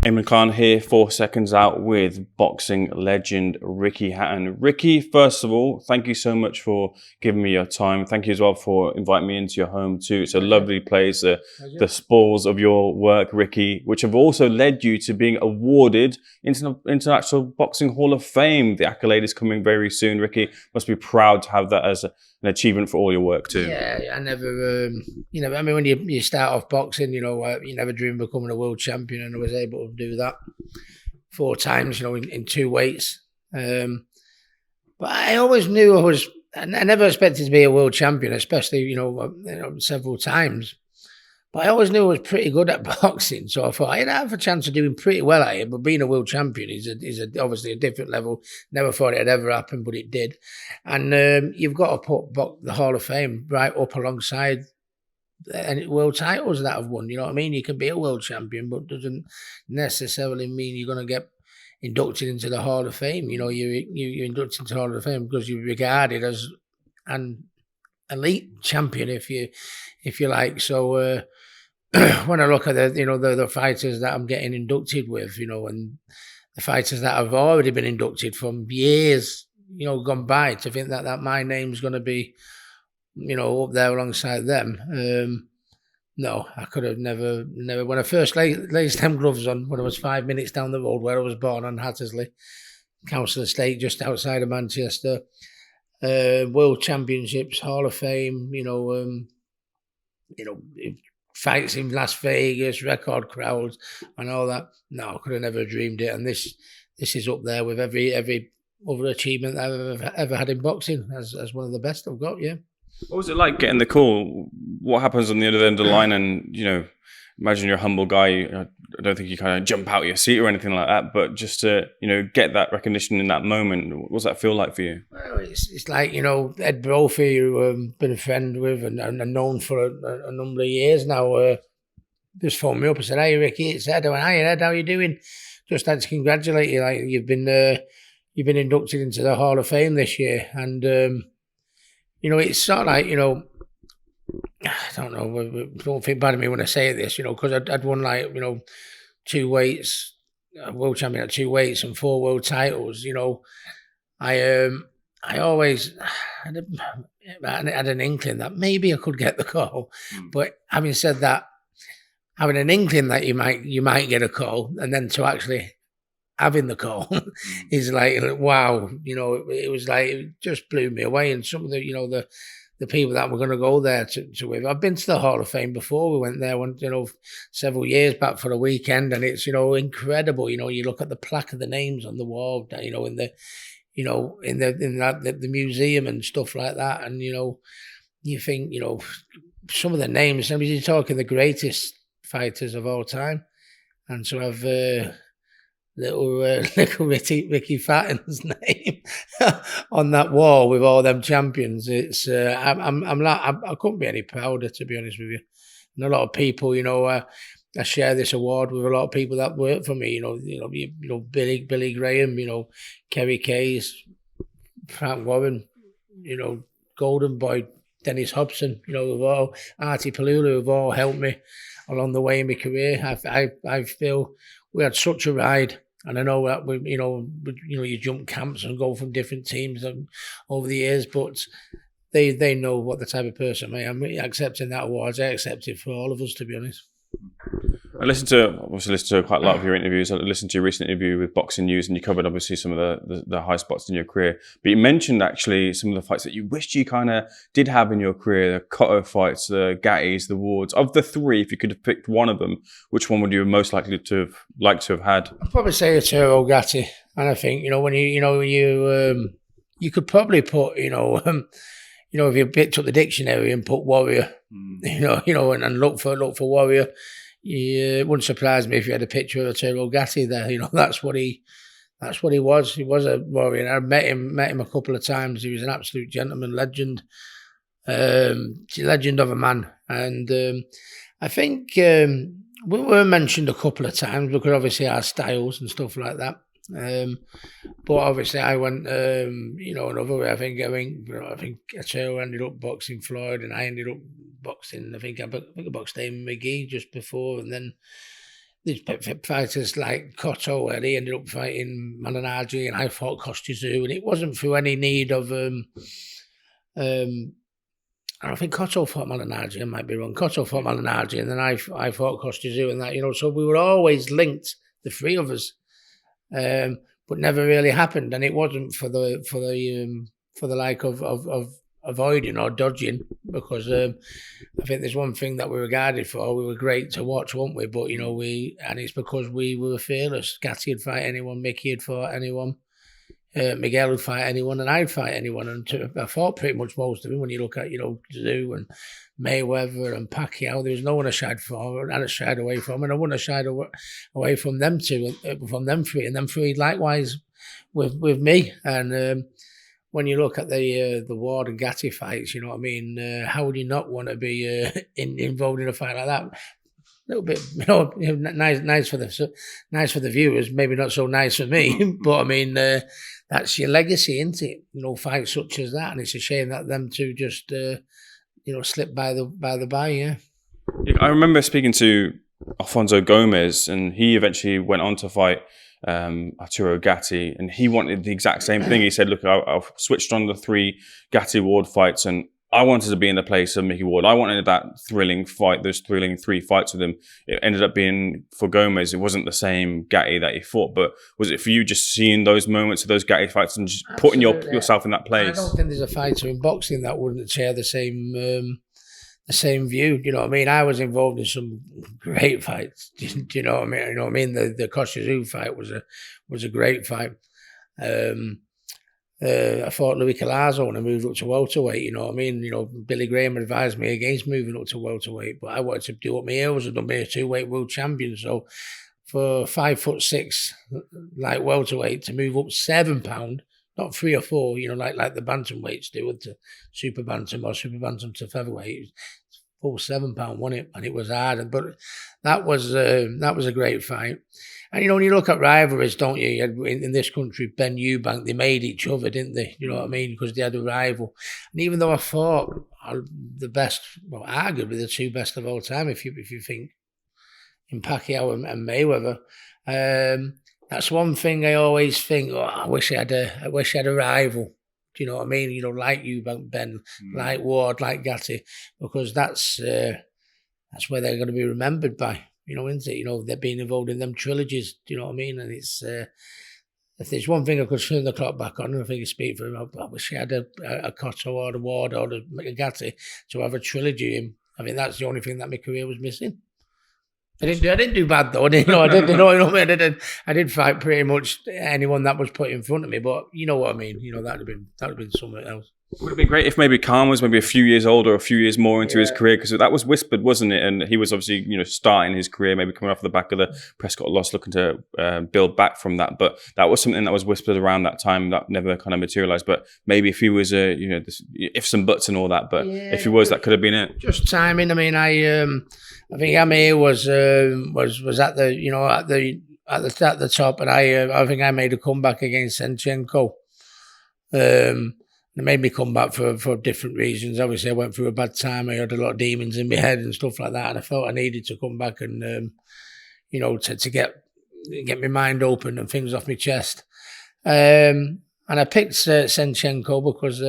Ayman Khan here for Seconds Out with boxing legend Ricky Hatton. Ricky, first of all, thank you so much for giving me your time. Thank you as well for inviting me into your home too. It's a lovely place. The spoils of your work, Ricky, which have also led you to being awarded International Boxing Hall of Fame. The accolade is coming very soon. Ricky must be proud to have that as an achievement for all your work too. Yeah, I never, I mean, when you start off boxing, you never dream of becoming a world champion, and I was able to do that 4 times, in 2 weights. But I always knew I never expected to be a world champion, especially, several times. But I always knew I was pretty good at boxing, so I thought I'd have a chance of doing pretty well at it. But being a world champion is obviously a different level. Never thought it'd ever happen, but it did. And you've got to put the Hall of Fame right up alongside any world titles that I've won. You know what I mean? You can be a world champion, but doesn't necessarily mean you're going to get inducted into the Hall of Fame. You're inducted into the Hall of Fame because you're regarded as an elite champion, if you like. So when I look at the fighters that I'm getting inducted with, and the fighters that have already been inducted from years, gone by, to think that my name's going to be, up there alongside them. No, I could have never. When I first laid them gloves on, when I was 5 minutes down the road where I was born on Hattersley, Council Estate, just outside of Manchester, World Championships, Hall of Fame, fights in Las Vegas, record crowds, and all that. No, I could have never dreamed it. And this is up there with every other achievement that I've ever had in boxing as one of the best I've got. Yeah. What was it like getting the call? What happens on the other end of the line? And imagine you're a humble guy. I don't think you kind of jump out of your seat or anything like that. But just to get that recognition in that moment, what does that feel like for you? Well, it's like Ed Brophy, who I've been a friend with and known for a number of years now. Just phoned me up and said, "Hey Ricky, it's Ed." I went, "Hi Ed, how are you doing? Just had to congratulate you. Like you've been inducted into the Hall of Fame this year." And it's sort of like I don't know. Don't think bad of me when I say this, because I'd won 2 weights, world champion at 2 weights and 4 world titles. I always had an inkling that maybe I could get the call. But having said that, having an inkling that you might get a call, and then to actually having the call is like, wow, it was like, it just blew me away. And some of the people that were going to go there to with. I've been to the Hall of Fame before. We went there several years back for a weekend, and it's incredible. You look at the plaque of the names on the wall, in the museum and stuff like that, and you think some of the names. I mean, you're talking the greatest fighters of all time, and so I've. Little Ricky Hatton's name on that wall with all them champions. It's I couldn't be any prouder, to be honest with you. And a lot of people, I share this award with a lot of people that work for me. Billy Graham, Kerry Case, Frank Warren, Golden Boy, Dennis Hobson, who've all Artie Palula, who've all helped me along the way in my career. I feel we had such a ride. And I know that you jump camps and go from different teams over the years, but they know what the type of person I am. Accepting that award, I accept it for all of us, to be honest. I listened to quite a lot of your interviews. I listened to your recent interview with Boxing News, and you covered obviously some of the high spots in your career. But you mentioned actually some of the fights that you wished you kind of did have in your career: the Cotto fights, the Gattis, the Wards. Of the 3, if you could have picked one of them, which one would you have most likely to have had? I'd probably say a Turo Gatti. And I think when you could probably put if you picked up the dictionary and put Warrior, and look for Warrior. It wouldn't surprise me if you had a picture of Turo Gatti there. That's what he was. He was a warrior. I met him a couple of times. He was an absolute gentleman, legend of a man. And I think we were mentioned a couple of times because obviously our styles and stuff like that. But obviously I went, another way. I think Arturo ended up boxing Floyd, and I ended up boxing. I think I boxed Ayman McGee just before, and then these fighters like Cotto, and he ended up fighting Malignaggi, and I fought Kostya, and it wasn't through any need of. I don't think Cotto fought Malignaggi. I might be wrong. Cotto fought Malignaggi, and then I fought Kostya, and that, you know. So we were always linked, the three of us, but never really happened. And it wasn't for the like of avoiding or dodging, because I think there's one thing that we were regarded for. We were great to watch, weren't we? But you know, and it's because we were fearless. Gatti would fight anyone, Mickey would fight anyone. Miguel would fight anyone, and I'd fight anyone, and I fought pretty much most of them. When you look at, you know, Zhu and Mayweather and Pacquiao, there was no one I shied for, and I shied away from, and I wouldn't have shied away from them two, from them three, and them three likewise with me. And when you look at the Ward and Gatti fights, you know what I mean? How would you not want to be involved in a fight like that? A little bit, you know, nice for the viewers, maybe not so nice for me, but I mean, that's your legacy, isn't it? You know, fights such as that, and it's a shame that them two just, you know, slip by. Yeah. I remember speaking to Alfonso Gomez, and he eventually went on to fight Arturo Gatti, and he wanted the exact same thing. He said, "Look, I've switched on the 3 Gatti Ward fights, and I wanted to be in the place of Mickey Ward. I wanted that thrilling fight, those thrilling 3 fights with him." It ended up being, for Gomez, it wasn't the same Gatti that he fought, but was it for you just seeing those moments of those Gatti fights and just putting yourself in that place? I don't think there's a fighter in boxing that wouldn't share the same view. You know what I mean? I was involved in some great fights. Do you know what I mean? You know what I mean? The Kostya fight was a great fight. I fought Louis Collazo when I moved up to welterweight. You know what I mean? You know, Billy Graham advised me against moving up to welterweight, but I wanted to do what my heroes had done, be a 2-weight world champion. So for 5'6", like welterweight, to move up 7 pound, not 3 or 4, you know, like the bantamweights do, to super bantam or super bantam to featherweight. Full 7 pound, wasn't it? And it was hard, but that was a great fight. And you know, when you look at rivalries, don't you? In this country, Ben Eubank, they made each other, didn't they? You know what I mean? Because they had a rival. And even though I fought the best, well, arguably the 2 best of all time, if you think, in Pacquiao and Mayweather, that's one thing I always think. Oh, I wish I had a rival. Do you know what I mean? You know, like Eubank, Ben, like Ward, like Gatti, because that's where they're going to be remembered by. You know, isn't it? You know, they're being involved in them trilogies. Do you know what I mean? And it's if there's one thing I could turn the clock back on, I think I speak for him. I wish I had a Cotto or a Ward or a Gatti to have a trilogy in. I mean, that's the only thing that my career was missing. I didn't do bad though. I did fight pretty much anyone that was put in front of me. But you know what I mean. You know, that'd have been something else. It would have been great if maybe Khan was maybe a few years older, a few years more into his career, because that was whispered, wasn't it? And he was obviously, you know, starting his career, maybe coming off the back of the Prescott loss, looking to build back from that. But that was something that was whispered around that time that never kind of materialized. But maybe if he was you know, ifs and buts and all that, but if he was, that could have been it. Just timing. I mean, I think Amir was at the, you know, at the top, and I think I made a comeback against Senchenko. It made me come back for different reasons. Obviously, I went through a bad time. I had a lot of demons in my head and stuff like that, and I felt I needed to come back and, you know, to get my mind open and things off my chest. And I picked Senchenko because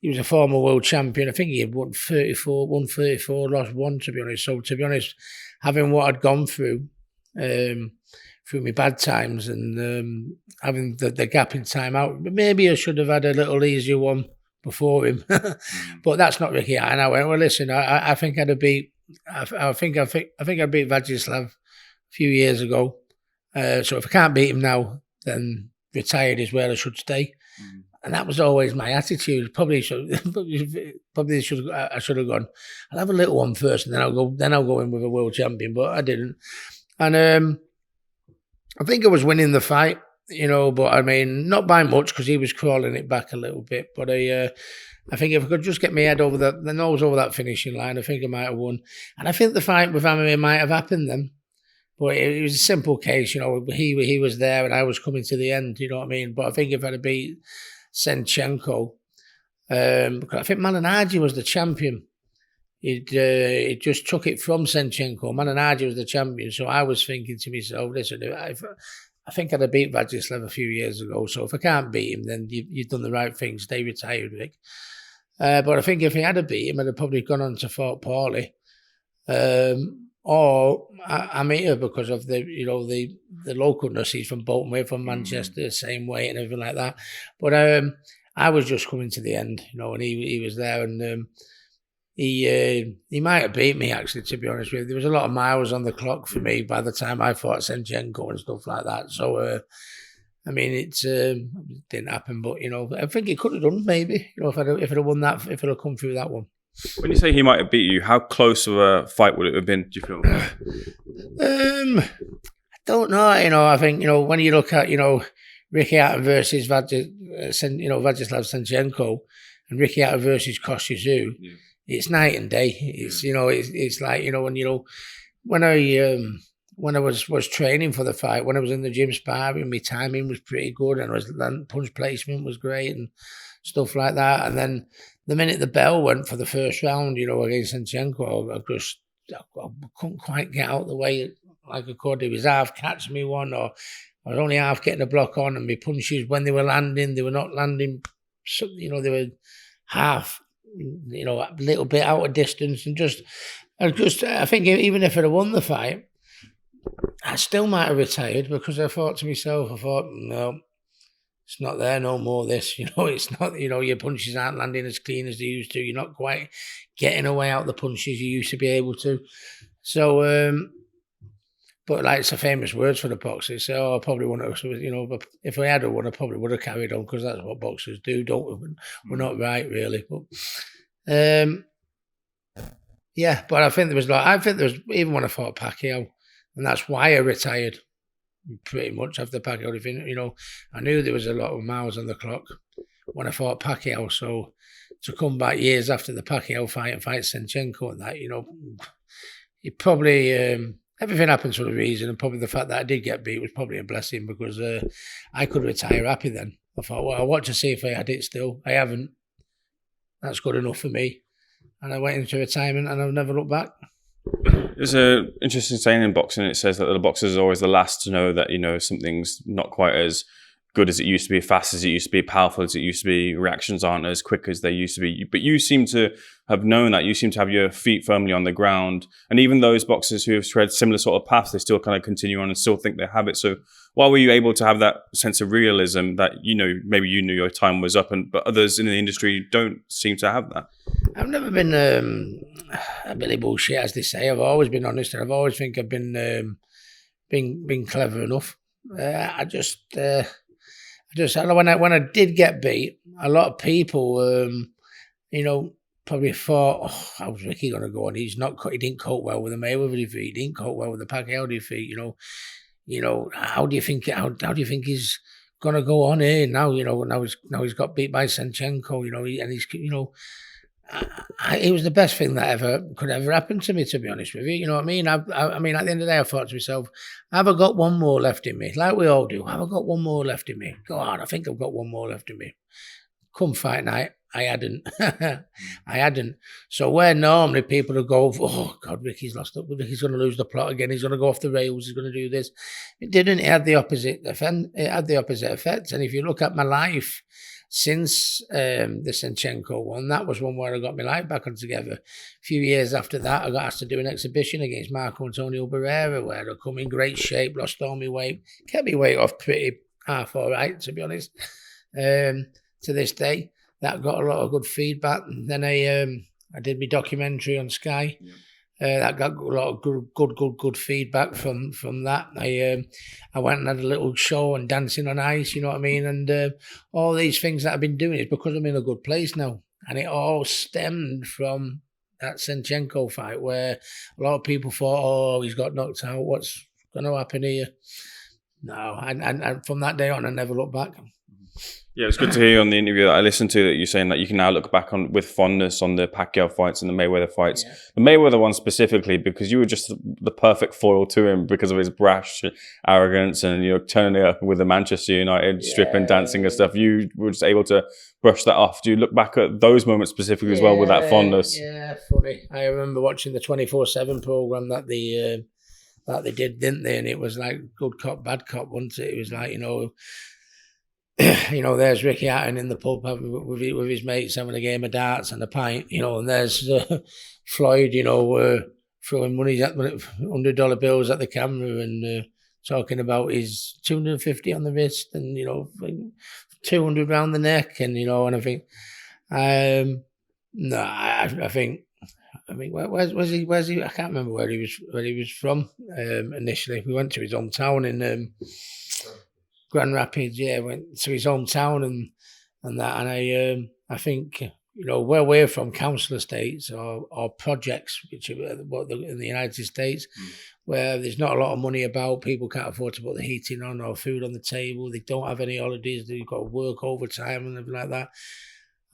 he was a former world champion. I think he had won 34, lost 1, to be honest. So, to be honest, having what I'd gone through my bad times and having the gap in time out, maybe I should have had a little easier one before him. But that's not Ricky. And I went, well, listen, I think I'd have beat. I think I beat Vajislav a few years ago. So if I can't beat him now, then retired is where I should stay. And that was always my attitude. I should have gone, I'll have a little one first, and then I'll go in with a world champion. But I didn't. And I think I was winning the fight, you know, but I mean, not by much because he was crawling it back a little bit. But I think if I could just get my head over the nose over that finishing line, I think I might have won. And I think the fight with Amir might have happened then. But it was a simple case, you know, he was there and I was coming to the end, you know what I mean? But I think if I'd have beat Senchenko, because I think Malignaggi was the champion he just took it from Senchenko. Mananaji was the champion, so I was thinking to myself, listen, I think I'd have beat Vajislav a few years ago, so if I can't beat him, then you've done the right thing, stay retired, Rick. But I think if he had a beat him, I'd have probably gone on to fought Paulie. Or Amita, because of the localness. He's from Bolton, we're from Manchester, same way and everything like that. But I was just coming to the end, and he was there, and he might have beat me, actually, to be honest with you. There was a lot of miles on the clock for me by the time I fought Senchenko and stuff like that. So it didn't happen, but I think it could have done, maybe. If I'd have won that, if I'd have come through that one. When you say he might have beat you, how close of a fight would it have been, do you feel? I don't know. I think, when you look at, Ricky Hatton versus Vajislav Senchenko and Ricky Hatton versus Kosciuszko, it's night and day. It's, it's like, when I was training for the fight, when I was in the gym sparring, my timing was pretty good and punch placement was great and stuff like that. And then the minute the bell went for the first round, against Senchenko, I couldn't quite get out the way like I could. He was half catching me one, or I was only half getting a block on, and my punches, when they were landing, they were not landing, they were half, a little bit out of distance. And I think even if I'd have won the fight, I still might have retired, because I thought to myself, no, it's not there no more, this. It's not, your punches aren't landing as clean as they used to. You're not quite getting away out the punches you used to be able to. So, but like, it's a famous words for the boxers. So I probably wouldn't have, but if I had won, I probably would have carried on, because that's what boxers do, don't we? We're not right, really. But, yeah, but I think there was, even when I fought Pacquiao, and that's why I retired. Pretty much after Pacquiao, I knew there was a lot of miles on the clock when I fought Pacquiao. So to come back years after the Pacquiao fight and fight Senchenko and that, it probably everything happens for a reason, and probably the fact that I did get beat was probably a blessing, because I could retire happy then. I thought, well, I want to see if I had it still. I haven't. That's good enough for me. And I went into retirement, and I've never looked back. There's an interesting saying in boxing. It says that the boxer is always the last to know that, something's not quite as good as it used to be, fast as it used to be, powerful as it used to be, reactions aren't as quick as they used to be. But you seem to have known that. You seem to have your feet firmly on the ground. And even those boxers who have tread similar sort of paths, they still kind of continue on and still think they have it. So why were you able to have that sense of realism that, maybe you knew your time was up, but others in the industry don't seem to have that? I've never been a Billy bullshit, as they say. I've always been honest, and I've always think I've been clever enough. I just when I did get beat, a lot of people, probably thought, how's Ricky going to go on? He didn't cope well with the Mayweather defeat. He didn't cope well with the Pacquiao defeat. How do you think he's going to go on here now? Now he's got beat by Senchenko. And he's it was the best thing that could ever happen to me, to be honest with you. You know what I mean? I mean, at the end of the day, I thought to myself, have I got one more left in me? Like we all do. Have I got one more left in me? God, I think I've got one more left in me. Come fight night, I hadn't. I hadn't. So where normally people would go, oh, God, Ricky's lost up. Ricky's going to lose the plot again. He's going to go off the rails. He's going to do this. It didn't. It had the opposite effect. And if you look at my life, since the Senchenko one, that was one where I got my life back on together. A few years after that, I got asked to do an exhibition against Marco Antonio Barrera, where I come in great shape, lost all my weight, kept my weight off pretty half all right, to be honest. To this day, that got a lot of good feedback. And then I did my documentary on Sky. Yeah. That got a lot of good feedback from that. I went and had a little show on Dancing on Ice, you know what I mean? And all these things that I've been doing is because I'm in a good place now. And it all stemmed from that Senchenko fight, where a lot of people thought, oh, he's got knocked out. What's going to happen here? No, and from that day on, I never looked back. Yeah, it's good to hear you on the interview that I listened to that you're saying that you can now look back on with fondness on the Pacquiao fights and the Mayweather fights. Yeah. The Mayweather one specifically, because you were just the perfect foil to him because of his brash arrogance and, you know, turning it up with the Manchester United stripping, dancing and stuff. You were just able to brush that off. Do you look back at those moments specifically as well with that fondness? Yeah, funny. I remember watching the 24/7 program that they did, didn't they? And it was like good cop, bad cop, wasn't it? It was like, you know, there's Ricky Hatton in the pub with his mates having a game of darts and a pint, you know, and there's Floyd, you know, throwing money at $100 bills at the camera and talking about his 250 on the wrist and, you know, 200 round the neck, and, you know, and I think, no, I think, where's he? I can't remember where he was from initially. We went to his hometown in Grand Rapids, went to his hometown and that, and I think, you know, where we're from, council estates or projects, which are in the United States, where there's not a lot of money about, people can't afford to put the heating on or food on the table, they don't have any holidays, they've got to work overtime and everything like that.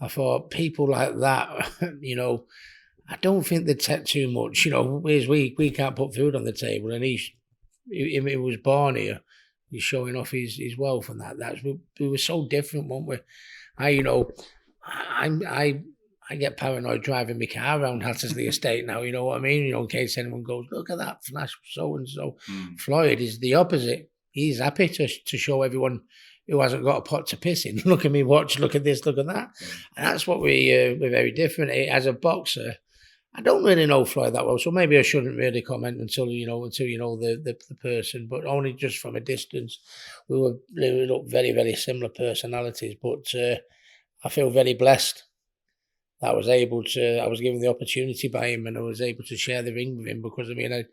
I thought people like that, you know, I don't think they take too much, you know, whereas we can't put food on the table, and he was born here. He's showing off his wealth and that. We were so different, weren't we? I get paranoid driving my car around Hattersley Estate now. You know what I mean? You know, in case anyone goes, look at that flash, so and so. Floyd is the opposite. He's happy to show everyone who hasn't got a pot to piss in. Look at me watch. Look at this. Look at that. And that's what we're very different. As a boxer, I don't really know Floyd that well, so maybe I shouldn't really comment until you know the person, but only just from a distance. We look very, very similar personalities, but I feel very blessed that I was given the opportunity by him, and I was able to share the ring with him, because I mean I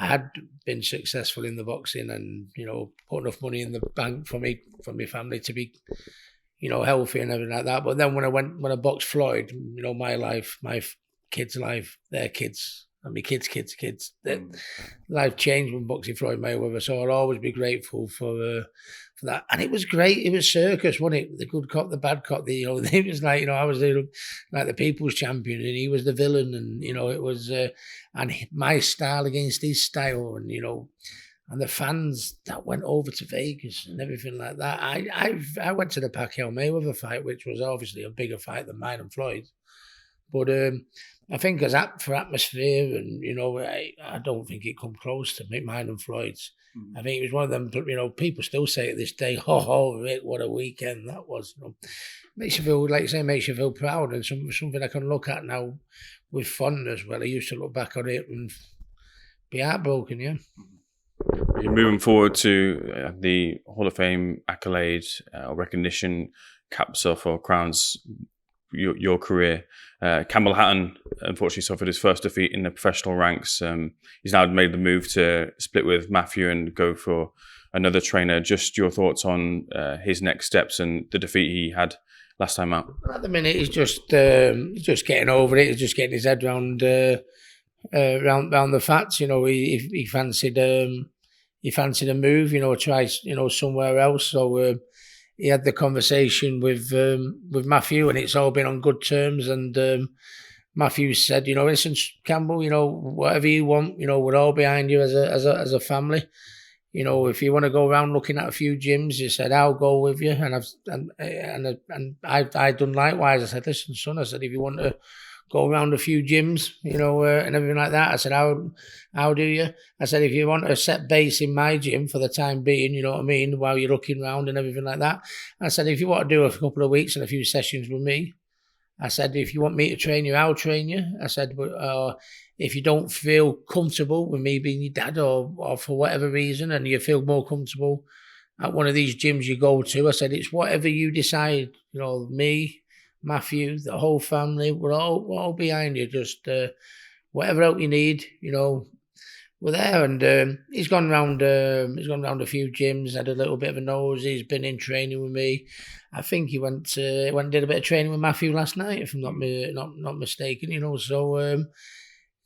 had been successful in the boxing and, you know, put enough money in the bank for my family to be, you know, healthy and everything like that. But then when I boxed Floyd, you know, my life, my kids' life, their kids, and my kids' life changed when boxing Floyd Mayweather. So I'll always be grateful for that. And it was great. It was circus, wasn't it? The good cop, the bad cop. You know, it was like, you know, I was like the people's champion, and he was the villain, and, you know, it was and my style against his style, and, you know, and the fans that went over to Vegas and everything like that. I went to the Pacquiao Mayweather fight, which was obviously a bigger fight than mine and Floyd's. But I think for atmosphere, and, you know, I don't think it come close to mine and Floyd's. I think it was one of them, you know, people still say to this day, oh, Rick, what a weekend that was. You know, makes you feel, like you say, makes you feel proud, and something I can look at now with fondness. Well, I used to look back on it and be heartbroken, yeah. You're moving forward to the Hall of Fame accolades, recognition, caps off or crowns your career. Campbell Hatton unfortunately suffered his first defeat in the professional ranks. He's now made the move to split with Matthew and go for another trainer. Just your thoughts on his next steps and the defeat he had last time out. At the minute, he's just getting over it. He's just getting his head round the facts. You know, he fancied a move. You know, try, you know, somewhere else. So he had the conversation with Matthew, and it's all been on good terms. And Matthew said, you know, listen, Campbell, you know, whatever you want, you know, we're all behind you as a family. You know, if you want to go around looking at a few gyms, he said, I'll go with you. And I've done likewise. I said, listen, son, I said, if you want to go around a few gyms, you know, and everything like that, I said, how do you? I said, if you want a set base in my gym for the time being, you know what I mean, while you're looking around and everything like that. I said, if you want to do a couple of weeks and a few sessions with me, I said, if you want me to train you, I'll train you. I said, but if you don't feel comfortable with me being your dad, or for whatever reason, and you feel more comfortable at one of these gyms you go to, I said, it's whatever you decide. You know, me, Matthew, the whole family, we're all behind you. Just whatever help you need, you know, we're there. And he's gone round a few gyms, had a little bit of a nose. He's been in training with me. I think he went and did a bit of training with Matthew last night, if I'm not mistaken. You know, so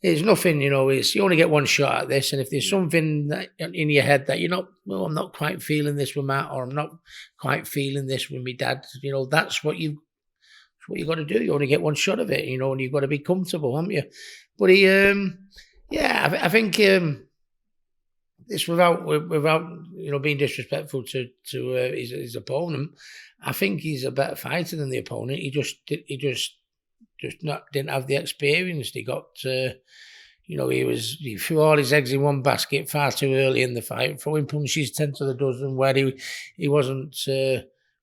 It's nothing, you know, you only get one shot at this. And if there's something that in your head that you're not, well, I'm not quite feeling this with Matt, or I'm not quite feeling this with my dad, you know, that's what you got to do. You only get one shot of it, you know, and you've got to be comfortable, haven't you? But I think it's without you know, being disrespectful to his opponent. I think he's a better fighter than the opponent. He just didn't have the experience. He got, you know, he threw all his eggs in one basket far too early in the fight, throwing punches 10 to the dozen where he wasn't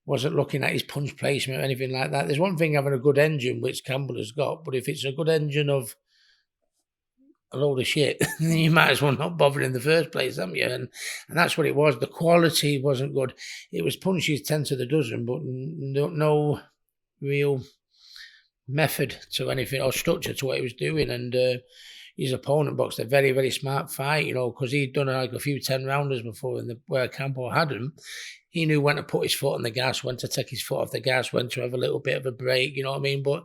looking at his punch placement or anything like that. There's one thing having a good engine, which Campbell has got, but if it's a good engine of a load of shit, then you might as well not bother in the first place, haven't you? And that's what it was. The quality wasn't good. It was punches 10 to the dozen, but no real method to anything or structure to what he was doing. And his opponent boxed a very, very smart fight, you know, because he'd done like a few 10-rounders before where Campbell had him. He knew when to put his foot on the gas, when to take his foot off the gas, when to have a little bit of a break, you know what I mean? But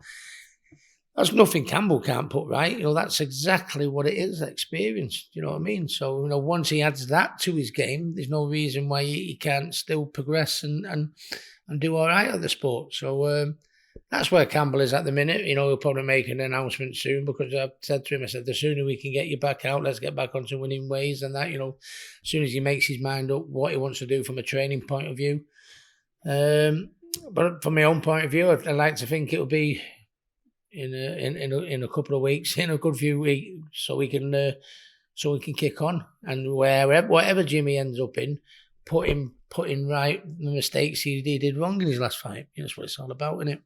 that's nothing Campbell can't put right. You know, that's exactly what it is, experience, you know what I mean? So, you know, once he adds that to his game, there's no reason why he can't still progress and do all right at the sport. So, that's where Campbell is at the minute. You know, he'll probably make an announcement soon, because I've said to him, I said, the sooner we can get you back out, let's get back onto winning ways and that, you know, as soon as he makes his mind up what he wants to do from a training point of view. But from my own point of view, I'd like to think it'll be in a couple of weeks, in a good few weeks, so we can kick on, and whatever Jimmy ends up in, putting right the mistakes he did wrong in his last fight. You know, that's what it's all about, isn't it?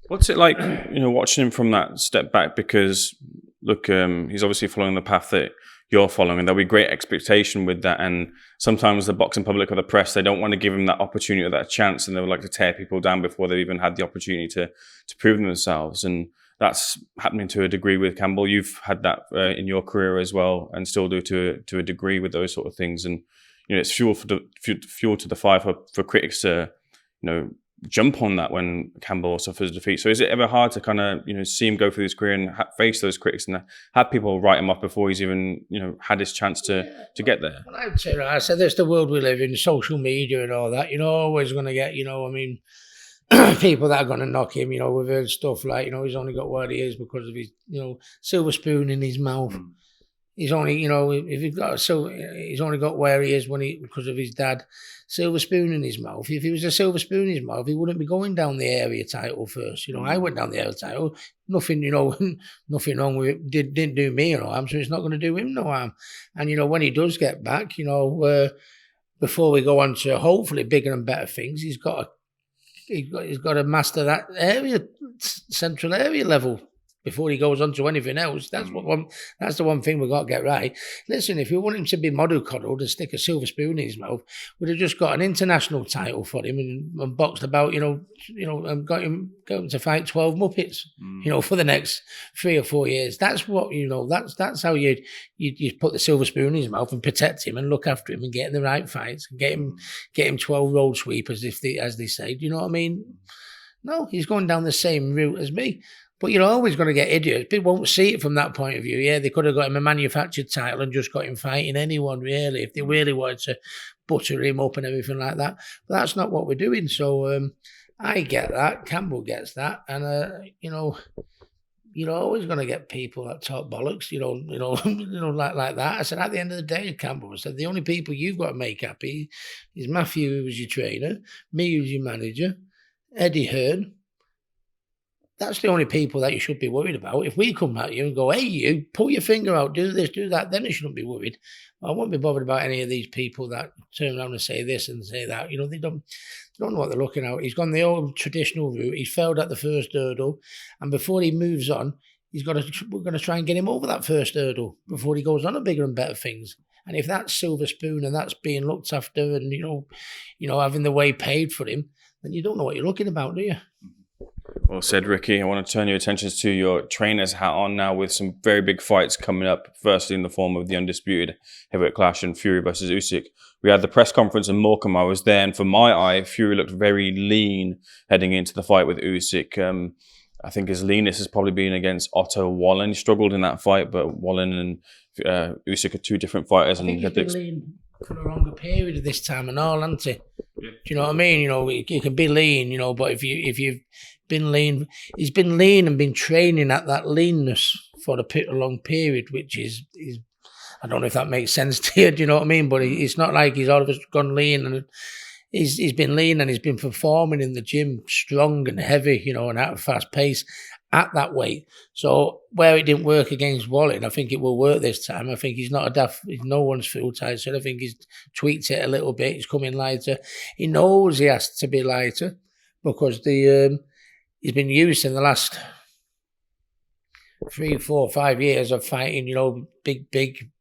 What's it like, you know, watching him from that step back? Because look, he's obviously following the path that you're following, and there'll be great expectation with that. And sometimes the boxing public or the press, they don't want to give him that opportunity or that chance, and they would like to tear people down before they've even had the opportunity to prove themselves. And that's happening to a degree with Campbell. You've had that in your career as well, and still do to a degree with those sort of things. And you know, it's fuel to the fire for critics to, you know, jump on that when Campbell suffers defeat. So is it ever hard to kind of, you know, see him go through his career and face those critics and have people write him off before he's even, you know, had his chance to get there? Well, I would say, I said, that's the world we live in, social media and all that. You're always going to get, you know, I mean, people that are going to knock him. You know, we've heard stuff like, you know, he's only got where he is because of his, you know, silver spoon in his mouth. He's only, you know, if he's got he's only got where he is because of his dad. Silver spoon in his mouth. If he was a silver spoon in his mouth, he wouldn't be going down the area title first. You know, I went down the area title. Nothing, you know, nothing wrong with it. Didn't do me no harm, so it's not going to do him no harm. And you know, when he does get back, you know, before we go on to hopefully bigger and better things, he's got to master that area, central area level, before he goes on to anything else. That's the one thing we've got to get right. Listen, if you want him to be mollycoddled and stick a silver spoon in his mouth, we'd have just got an international title for him and boxed about, you know, and got him to fight 12 Muppets, you know, for the next 3 or 4 years. That's what, you know, that's how you put the silver spoon in his mouth and protect him and look after him and get in the right fights and get him 12 road sweepers, as they say. Do you know what I mean? No, he's going down the same route as me. But you're always going to get idiots. People won't see it from that point of view. Yeah, they could have got him a manufactured title and just got him fighting anyone, really, if they really wanted to butter him up and everything like that. But that's not what we're doing. So I get that. Campbell gets that. And, you know, you're always going to get people that talk bollocks, you know, like that. I said, at the end of the day, Campbell, I said, the only people you've got to make happy is Matthew, who was your trainer, me, who's your manager, Eddie Hearn. That's the only people that you should be worried about. If we come at you and go, hey, you, pull your finger out, do this, do that, then you shouldn't be worried. I won't be bothered about any of these people that turn around and say this and say that. You know, they don't know what they're looking at. He's gone the old traditional route. He's failed at the first hurdle. And before he moves on, we're going to try and get him over that first hurdle before he goes on to bigger and better things. And if that's silver spoon and that's being looked after and, you know, having the way paid for him, then you don't know what you're looking about, do you? Well said, Ricky. I want to turn your attentions to your trainer's hat on now, with some very big fights coming up. Firstly, in the form of the undisputed heavyweight clash in Fury versus Usyk. We had the press conference in Morecambe. I was there, and for my eye, Fury looked very lean heading into the fight with Usyk. I think his leanest has probably been against Otto Wallen. He struggled in that fight, but Wallen and Usyk are two different fighters. I think he's been lean for a longer period of this time and all, hasn't he? Yeah. Do you know what I mean? You know, you can be lean, you know, but if you've been lean, he's been lean and been training at that leanness for a long period, which is I don't know if that makes sense to you. Do you know what I mean? But it's not like he's all of a sudden gone lean and. He's been lean and he's been performing in the gym strong and heavy, you know, and at a fast pace at that weight. So where it didn't work against Wallen, I think it will work this time. I think he's not a daft, no one's full tight, so I think he's tweaked it a little bit. He's coming lighter. He knows he has to be lighter because he's been used in the last 3, 4, 5 years of fighting, you know, big,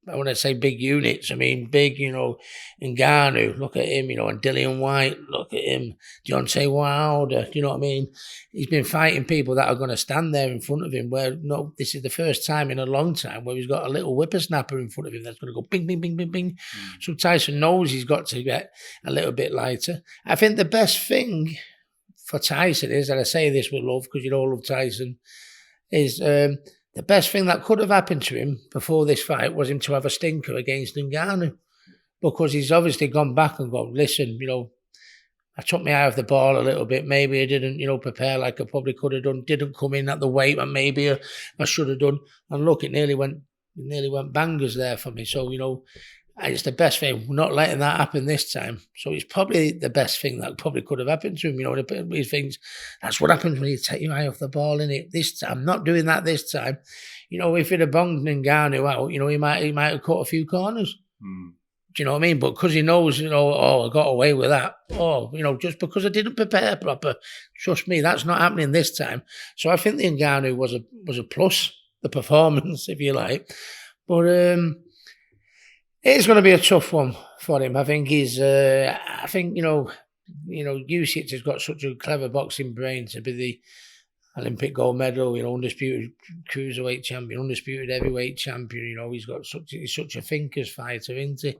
I want to say big units. I mean, big, you know, Ngannou, look at him, you know, and Dillian White, look at him, Deontay Wilder, you know what I mean? He's been fighting people that are going to stand there in front of him where, no, this is the first time in a long time where he's got a little whippersnapper in front of him that's going to go bing, bing, bing, bing, bing. So Tyson knows he's got to get a little bit lighter. I think the best thing for Tyson is, and I say this with love because you all love Tyson, is the best thing that could have happened to him before this fight was him to have a stinker against Ngannou, because he's obviously gone back and gone, listen, you know, I took my eye off the ball a little bit. Maybe I didn't, you know, prepare like I probably could have done. Didn't come in at the weight and maybe I should have done. And look, it nearly went bangers there for me. So, you know, it's the best thing. We're not letting that happen this time. So it's probably the best thing that probably could have happened to him. You know, he thinks that's what happens when you take your eye off the ball, innit? This time, I'm not doing that this time. You know, if he'd have bonged Ngannou out, you know, he might have caught a few corners. Do you know what I mean? But because he knows, you know, oh, I got away with that. Oh, you know, just because I didn't prepare proper. Trust me, that's not happening this time. So I think the Ngannou was a plus, the performance, if you like. But it's going to be a tough one for him. I think you know, Usyk has got such a clever boxing brain to be the Olympic gold medal, you know, undisputed cruiserweight champion, undisputed heavyweight champion. You know, he's such a thinker's fighter, isn't he?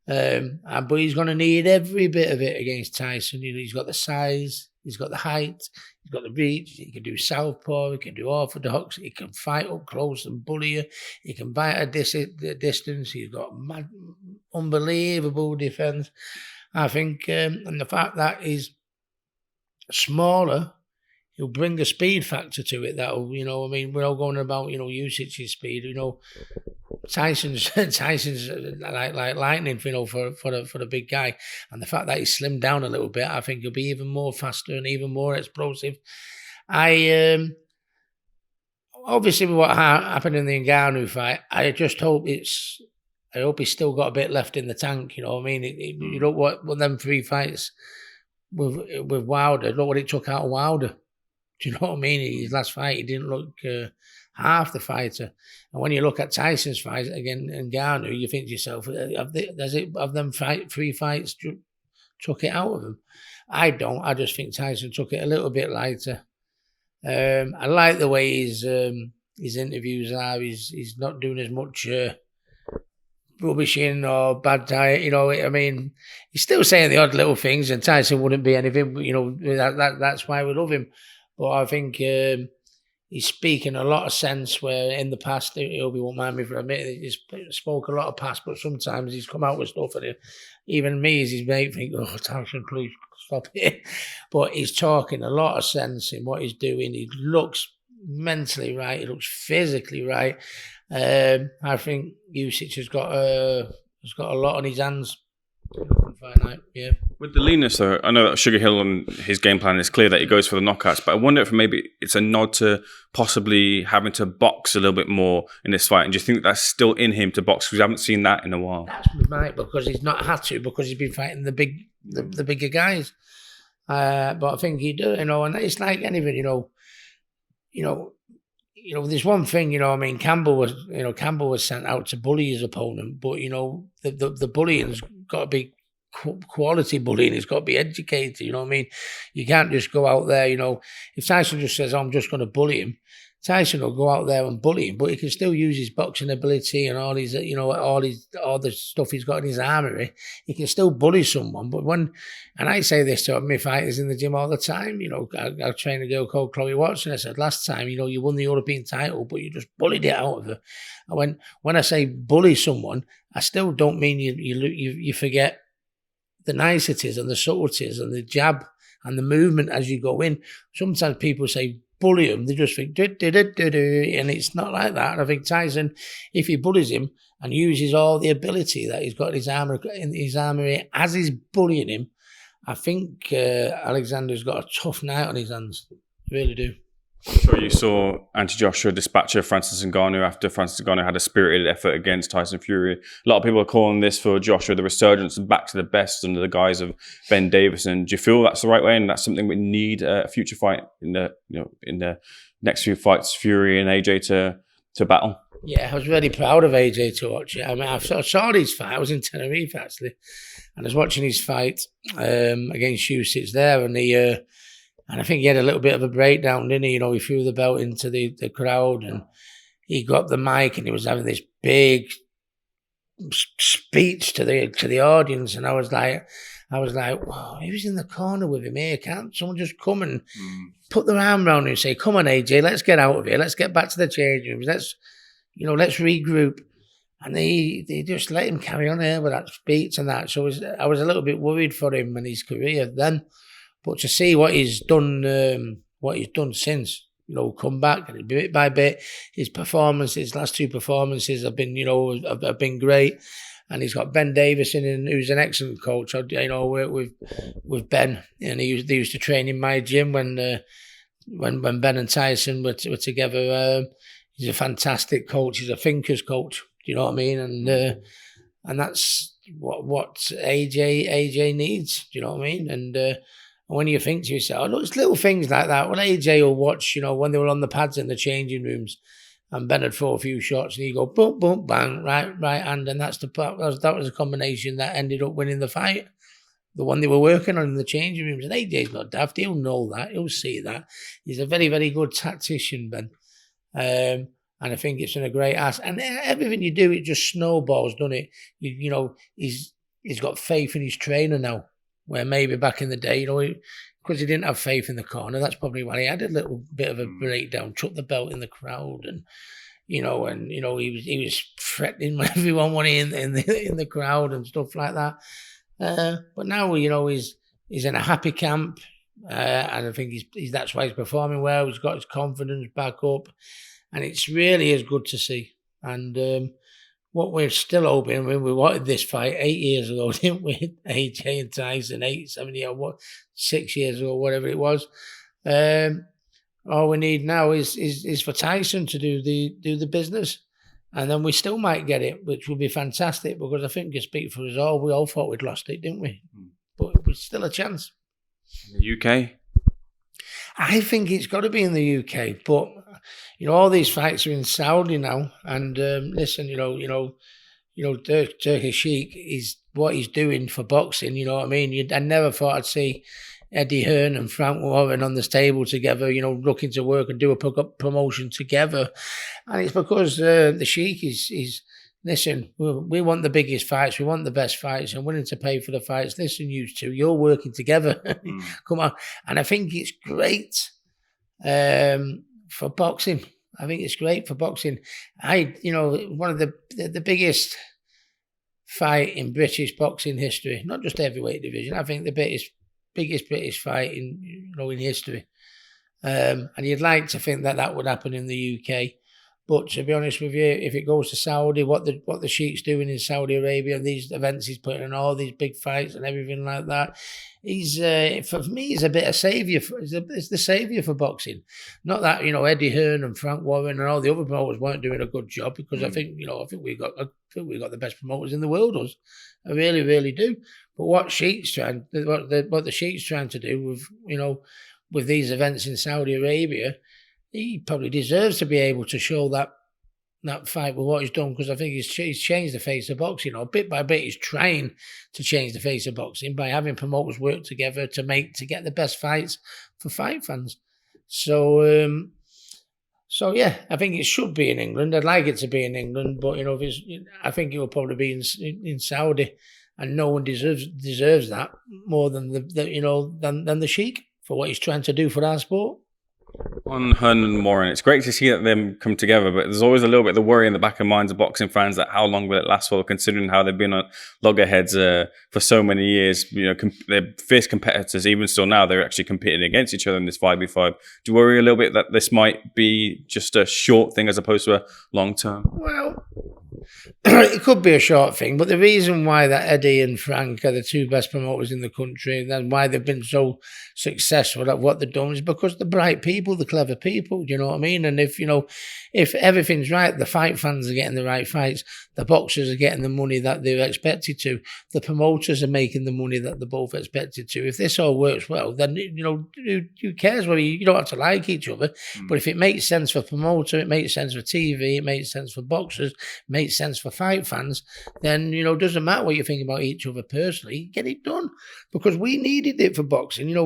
But he's going to need every bit of it against Tyson. You know, he's got the size, he's got the height, he's got the reach. He can do southpaw, he can do orthodox, he can fight up close and bully you. He can bite at distance. He's got unbelievable defense. I think, and the fact that he's smaller, he'll bring a speed factor to it. That'll, you know, I mean, we're all going about, you know, Usyk's speed. You know, Tyson's like lightning, you know, for the big guy. And the fact that he's slimmed down a little bit, I think he'll be even more faster and even more explosive. Obviously with what happened in the Ngannou fight, I just hope he's still got a bit left in the tank. You know what I mean? You don't want them 3 fights with Wilder. Look what it took out of Wilder. Do you know what I mean? His last fight, he didn't look half the fighter. And when you look at Tyson's fight again and Ngannou, you think to yourself, have them 3 fights took it out of him? I don't. I just think Tyson took it a little bit lighter. I like the way his interviews are. He's not doing as much rubbishing or bad diet. You know, I mean, he's still saying the odd little things, and Tyson wouldn't be anything. You know, that's why we love him. But I think he's speaking a lot of sense where in the past, Obi won't mind me for admitting, he spoke a lot of past, but sometimes he's come out with stuff and even me as his mate think, oh, Tyson, please stop it. But he's talking a lot of sense in what he's doing. He looks mentally right. He looks physically right. I think Usyk has got a lot on his hands. Yeah. With the leanness, though, I know that Sugar Hill and his game plan is clear that he goes for the knockouts, but I wonder if maybe it's a nod to possibly having to box a little bit more in this fight. And do you think that's still in him to box? Because we haven't seen that in a while. That's right, because he's not had to, because he's been fighting the bigger guys. But I think he do, you know, and it's like anything, you know, there's one thing, you know, I mean, Campbell was sent out to bully his opponent, but, you know, the bullying's got to be quality bullying. It's got to be educated, you know what I mean? You can't just go out there, you know, if Tyson just says, oh, I'm just going to bully him, Tyson will go out there and bully him, but he can still use his boxing ability and all his, all the stuff he's got in his armory. He can still bully someone. But and I say this to my fighters in the gym all the time, I train a girl called Chloe Watson. I said, last time, you won the European title, but you just bullied it out of her. When I say bully someone, I still don't mean you forget the niceties and the subtleties and the jab and the movement as you go in. Sometimes people say bully him, they just think, and it's not like that. And I think Tyson, if he bullies him and uses all the ability that he's got in his armory as he's bullying him, I think Alexander's got a tough night on his hands. Really do. I'm sure you saw anti-Joshua dispatcher Francis Ngannou after Francis Ngannou had a spirited effort against Tyson Fury. A lot of people are calling this for Joshua the resurgence and back to the best under the guise of Ben Davison. Do you feel that's the right way and that's something we need a future fight in the next few fights, Fury and AJ to battle? Yeah, I was really proud of AJ to watch it. I mean, I saw his fight. I was in Tenerife actually, and I was watching his fight against Usyk there, and I think he had a little bit of a breakdown, didn't he? He threw the belt into the crowd and he got the mic and he was having this big speech to the audience. And I was like, wow, he was in the corner with him here. Can't someone just come and put their arm around him and say, come on, AJ, let's get out of here. Let's get back to the changing rooms. Let's regroup. And they just let him carry on here with that speech and that. So I was a little bit worried for him and his career then. But to see what he's done since, come back and bit by bit, his performances, last two performances have been, have been great. And he's got Ben Davison, who's an excellent coach. I work with Ben, and they used to train in my gym when Ben and Tyson were together. He's a fantastic coach. He's a thinkers coach. Do you know what I mean? And that's what AJ needs. Do you know what I mean? And when you think to yourself, look, it's little things like that. When AJ will watch, when they were on the pads in the changing rooms, and Ben had throw a few shots, and you go boom, boom, bang, right hand, and that was a combination that ended up winning the fight. The one they were working on in the changing rooms, and AJ's not daft. He'll know that. He'll see that. He's a very, very good tactician, Ben. And I think it's in a great ass. And everything you do, it just snowballs, doesn't it? He's got faith in his trainer now. Where maybe back in the day, because he didn't have faith in the corner, that's probably why he had a little bit of a breakdown, chucked the belt in the crowd, and he was threatening everyone when he in the crowd and stuff like that. But now he's in a happy camp, and I think that's why he's performing well. He's got his confidence back up, and it's really is good to see. And what we're still hoping, when we wanted this fight 8 years ago, didn't we? AJ and Tyson, 6 years ago, whatever it was. All we need now is for Tyson to do the business, and then we still might get it, which would be fantastic, because I think you speak for us all. We all thought we'd lost it, didn't we? But it's still a chance. In the UK? I think it's got to be in the UK, but all these fights are in Saudi now, and listen, Turkish Sheik is what he's doing for boxing. You know what I mean? I never thought I'd see Eddie Hearn and Frank Warren on this table together, looking to work and do a promotion together, and it's because the Sheik is. Listen, we want the biggest fights, we want the best fights, and willing to pay for the fights. Listen, you two, you're working together. Come on. And I think it's great for boxing. I think it's great for boxing. One of the biggest fight in British boxing history, not just heavyweight division, I think the biggest British fight in history. And you'd like to think that would happen in the UK. But to be honest with you, if it goes to Saudi, what the Sheik's doing in Saudi Arabia, these events he's putting on, all these big fights and everything like that, for me, he's a bit of saviour. It's the saviour for boxing. Not that Eddie Hearn and Frank Warren and all the other promoters weren't doing a good job, because I think we got the best promoters in the world. I really, really do. But what the Sheik's trying to do with these events in Saudi Arabia, he probably deserves to be able to show that fight with what he's done, because I think he's changed the face of boxing. Bit by bit, he's trying to change the face of boxing by having promoters work together to get the best fights for fight fans. So So yeah, I think it should be in England. I'd like it to be in England, but if it's, I think it will probably be in Saudi, and no one deserves that more than than the Sheikh for what he's trying to do for our sport. On Hearn and Warren, it's great to see that them come together, but there's always a little bit of the worry in the back of minds of boxing fans that how long will it last for, considering how they've been on loggerheads for so many years. They're fierce competitors. Even still now, they're actually competing against each other in this 5v5. Do you worry a little bit that this might be just a short thing as opposed to a long term? Well, it could be a short thing, but the reason why that Eddie and Frank are the two best promoters in the country and why they've been so successful at what they've done is because the bright people, the clever people, do you know what I mean? And if everything's right, the fight fans are getting the right fights, the boxers are getting the money that they're expected to, the promoters are making the money that they're both expected to. If this all works well, then, who cares whether you don't have to like each other, but if it makes sense for promoter, it makes sense for TV, it makes sense for boxers, it makes sense for fight fans, then, doesn't matter what you think about each other personally, get it done. Because we needed it for boxing,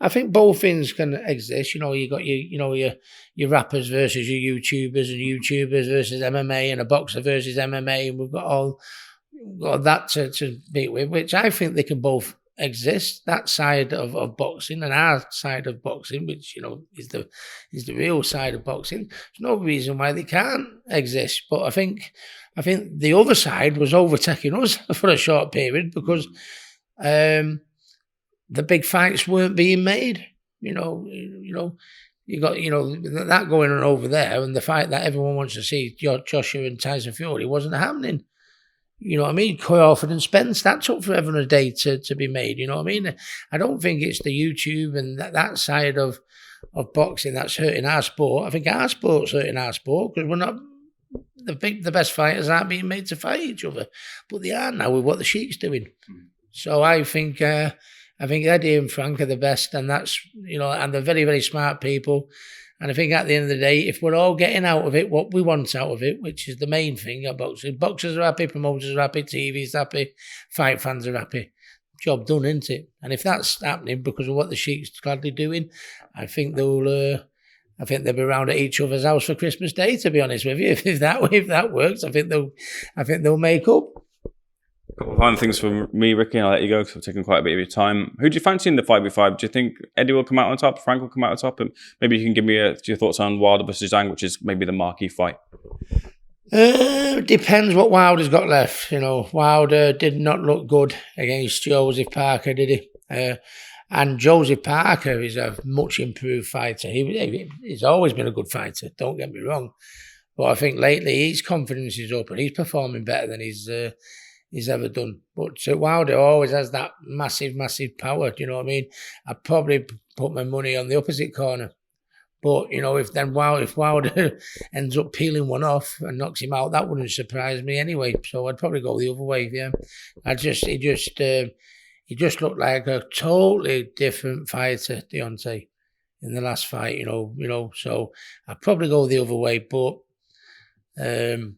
I think both things can exist. You got your rappers versus your YouTubers and YouTubers versus MMA and a boxer versus MMA, and we've got that to beat with, which I think they can both exist, that side of boxing and our side of boxing, which is the real side of boxing. There's no reason why they can't exist. But I think the other side was overtaking us for a short period because the big fights weren't being made. You got that going on over there, and the fight that everyone wants to see, Joshua and Tyson Fury, wasn't happening. You know what I mean? Crawford and Spence, that took forever and a day to be made. You know what I mean? I don't think it's the YouTube and that side of boxing that's hurting our sport. I think our sport's hurting our sport because we're not the best fighters aren't being made to fight each other, but they are now with what the Sheik's doing. So I think Eddie and Frank are the best, and that's and they're very, very smart people. And I think at the end of the day, if we're all getting out of it what we want out of it, which is the main thing at boxing, boxers are happy, promoters are happy, TV's happy, fight fans are happy. Job done, isn't it? And if that's happening because of what the Sheik's gladly doing, I think they'll be around at each other's house for Christmas Day. To be honest with you, if that works, I think they'll make up. A couple of final things from me, Ricky, and I'll let you go because I've taken quite a bit of your time. Who do you fancy in the 5v5? Do you think Eddie will come out on top, Frank will come out on top? And maybe you can give me your thoughts on Wilder versus Zhang, which is maybe the marquee fight. Depends what Wilder's got left. Wilder did not look good against Joseph Parker, did he? And Joseph Parker is a much improved fighter. He's always been a good fighter, don't get me wrong. But I think lately his confidence is up and he's performing better than he's ever done. But Wilder always has that massive, massive power. Do you know what I mean? I'd probably put my money on the opposite corner. But, if Wilder ends up peeling one off and knocks him out, that wouldn't surprise me anyway. So I'd probably go the other way, yeah. He just looked like a totally different fighter, Deontay, in the last fight, So I'd probably go the other way, but they're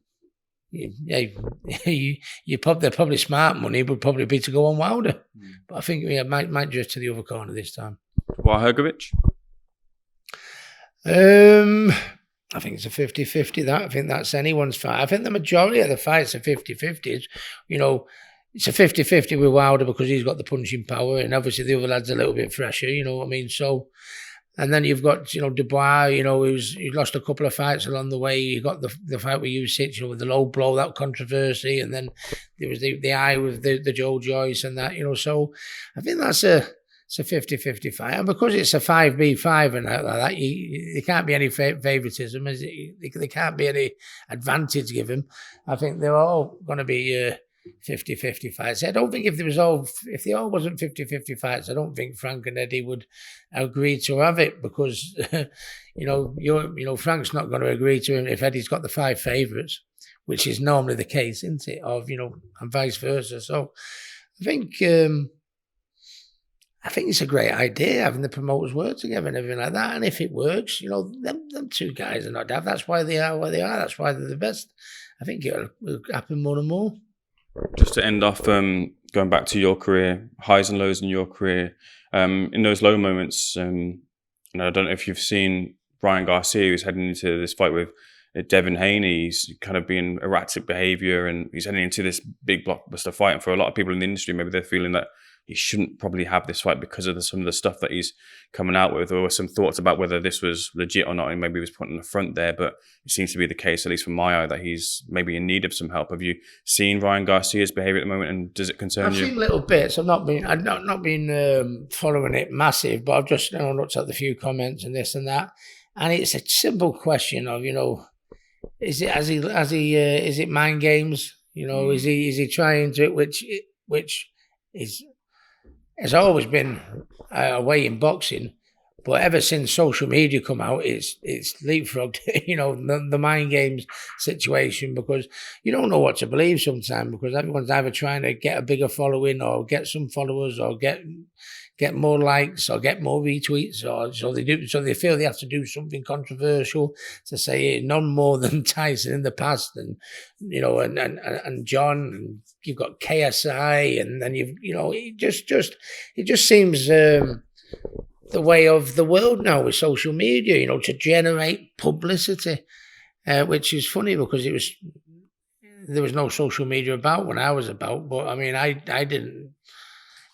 probably smart money would probably be to go on Wilder. But I think might drift to the other corner this time. Wahergovich? I think it's a 50-50 I think that's anyone's fight. I think the majority of the fights are 50-50s. It's a 50-50 with Wilder because he's got the punching power and obviously the other lad's a little bit fresher, you know what I mean? So, and then you've got, Dubois, who's lost a couple of fights along the way. You got the fight with Usyk, with the low blow, that controversy, and then there was the eye with the Joe Joyce and that, So I think that's a 50-50 fight. And because it's a 5v5 and like that, there can't be any favouritism. There can't be any advantage given. I think they're all going to be 50-50 fights. I don't think if they all wasn't 50-50 fights, I don't think Frank and Eddie would agree to have it because, Frank's not going to agree to him if Eddie's got the 5 favourites, which is normally the case, isn't it? And vice versa. So I think it's a great idea having the promoters work together and everything like that. And if it works, them two guys are not daft. That's why they are where they are. That's why they're the best. I think it'll happen more and more. Just to end off, going back to your career, highs and lows in your career, in those low moments, and I don't know if you've seen Ryan Garcia, who's heading into this fight with Devin Haney. He's kind of being erratic behavior, and he's heading into this big blockbuster fight. And for a lot of people in the industry, maybe they're feeling that he shouldn't probably have this fight because of some of the stuff that he's coming out with, or some thoughts about whether this was legit or not, and maybe he was put in the front there. But it seems to be the case, at least from my eye, that he's maybe in need of some help. Have you seen Ryan Garcia's behavior at the moment, and does it concern you? I've seen little bits. I've not been following it massive, but I've just looked at the few comments and this and that, and it's a simple question of is it mind games? Is he trying to which has always been a way in boxing, but ever since social media come out, it's leapfrogged, the mind games situation, because you don't know what to believe sometimes, because everyone's either trying to get a bigger following or get some followers or get more likes or get more retweets, or so they feel they have to do something controversial to say none more than Tyson in the past, and and John, and you've got KSI, and then it just seems the way of the world now with social media, to generate publicity, which is funny because there was no social media about when I was about, but I mean I didn't.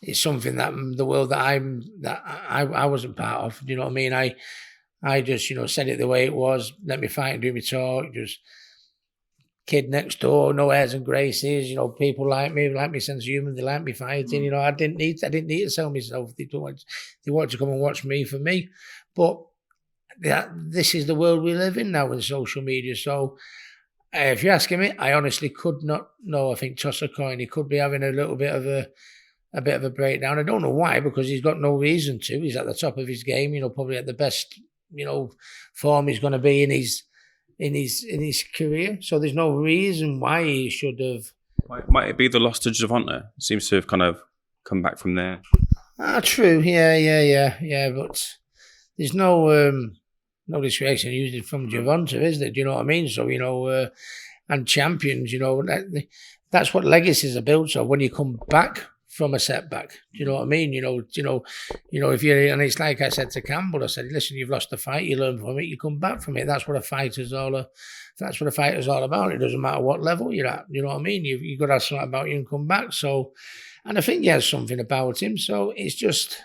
It's something that the world that I wasn't part of. You know what I mean? I just said it the way it was. Let me fight and do my talk. Just kid next door, no airs and graces. People like me sense of humour. They like me fighting. I didn't need to sell myself. They want to come and watch me for me. But this is the world we live in now with social media. So if you're asking me, I honestly could not know. I think toss a coin. He could be having a little bit of a breakdown. I don't know why, because he's got no reason to. He's at the top of his game, probably at the best, form he's going to be in his career. So there's no reason why he should have. Might it be the loss to Javante? It seems to have kind of come back from there. True. Yeah. But there's no distraction usually from Javante, is there? Do you know what I mean? So and champions, that's what legacies are built of. When you come back from a setback, do you know what I mean? If you're, and it's like I said to Campbell, I said, listen, you've lost a fight, you learn from it, you come back from it. That's what a fighter's all about. It doesn't matter what level you're at. You know what I mean? You've got to have something about you and come back. So, and I think he has something about him. So it's just,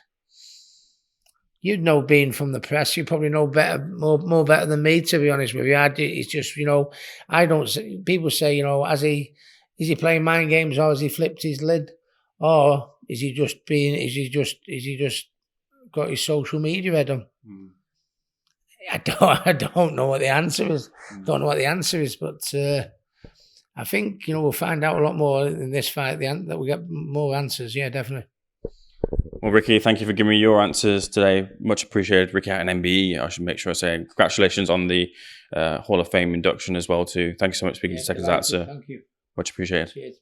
being from the press, you probably know better, more better than me, to be honest with you. It's just, I don't. People say, is he playing mind games, or has he flipped his lid? Or is he just got his social media head on? I don't know what the answer is. Don't know what the answer is, but I think we'll find out a lot more in this fight. That we get more answers. Yeah, definitely. Well, Ricky, thank you for giving me your answers today. Much appreciated. Ricky Hatton, MBE. I should make sure I say congratulations on the Hall of Fame induction as well too. Thank you so much for speaking to SecondsOut, sir. Thank you. Much appreciated. Cheers.